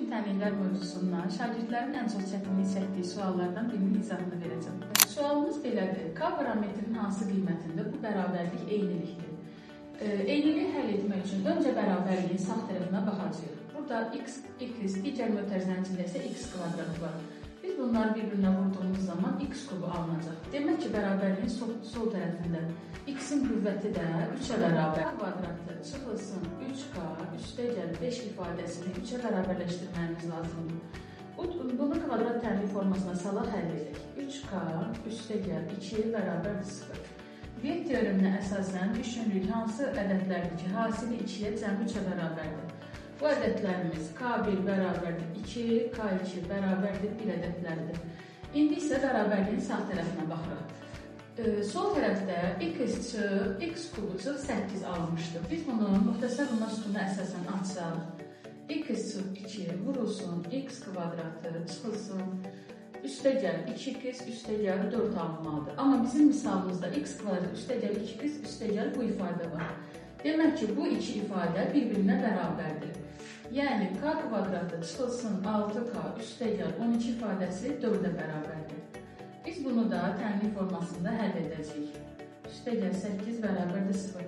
Bugün təminlər mövzusundan şagirdlərin ən çox çətinlik çəkdiyi suallardan birinin izahını verəcəm. Sualımız belədir. K parametrinin hansı qiymətində bu bərabərlik eynilikdir? Eyniliyi həll etmək üçün öncə bərabərliyin sağ tərəfinə baxacağıq. Burada x, digər mötərizənin isə x kvadratı var. Biz bunları bir-birinə vurduğumuz zaman x kubu alınacaq. Demək ki, bərabərliyin sol tərəfində x-in qüvvəti də 3-ə bərabər. Kvadratı çıxılsın 3k üstəgəl 5 ifadəsini 3-ə bərabərləşdirməyimiz lazımdır. Bunu kvadrat tərli formasına salaq həll edək. 3k üstəgəl 2 bərabərdir 0. Viyet teoreminə əsasən düşünürük hansı ədədlərdir ki, hasili 2-yə cəmi 3-ə bərabərdir. Bu ədədlərimiz k1 bərabərdir 2, k2 bərabərdir 1 ədədləridir. İndi isə bərabərliyin sağ tərəfinə baxırıq. Sol tərəfdə x kubu çıx 8 alınmışdır. Biz bunu müxtəsər buna sütuna əsasən açsaq, x çıx 2 vurulsun x kvadratı çıxılsın üstəgəl 2x üstəgəl 4 alınmalıdır. Amma bizim misalımızda x kvadratı üstəgəl 2x üstəgəl bu ifadə var. Demək ki, bu iki ifadə bir-birinə bərabərdir. Yəni, k kvadratı çıxılsın 6k üstəgəl 12 ifadəsi 4-ə bərabərdir. Biz bunu da təmin formasında həll edəcəyik. Üstəgəl 8 bərabərdir 0.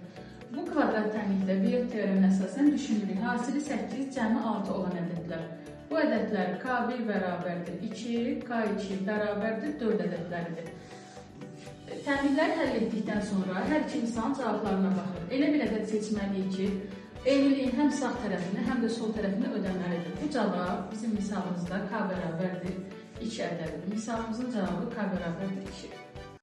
Bu kvadrat təminlikdə Viyet teoreminə əsasən düşünürük. Hasili 8, cəmi 6 olan ədədlər. Bu ədədlər k1 bərabərdir 2, k2 bərabərdir 4 ədədləridir. Təminləri həll etdikdən sonra hər iki misalın cavablarına baxır. Elə bir ədəd seçməliyik ki, eyniliyin həm sağ tərəfini, həm də sol tərəfini ödəməlidir. Bu cavab bizim misalımızda k bərabərdir 2 ədədidir. Misalımızın cavabı k bərabərdir 2.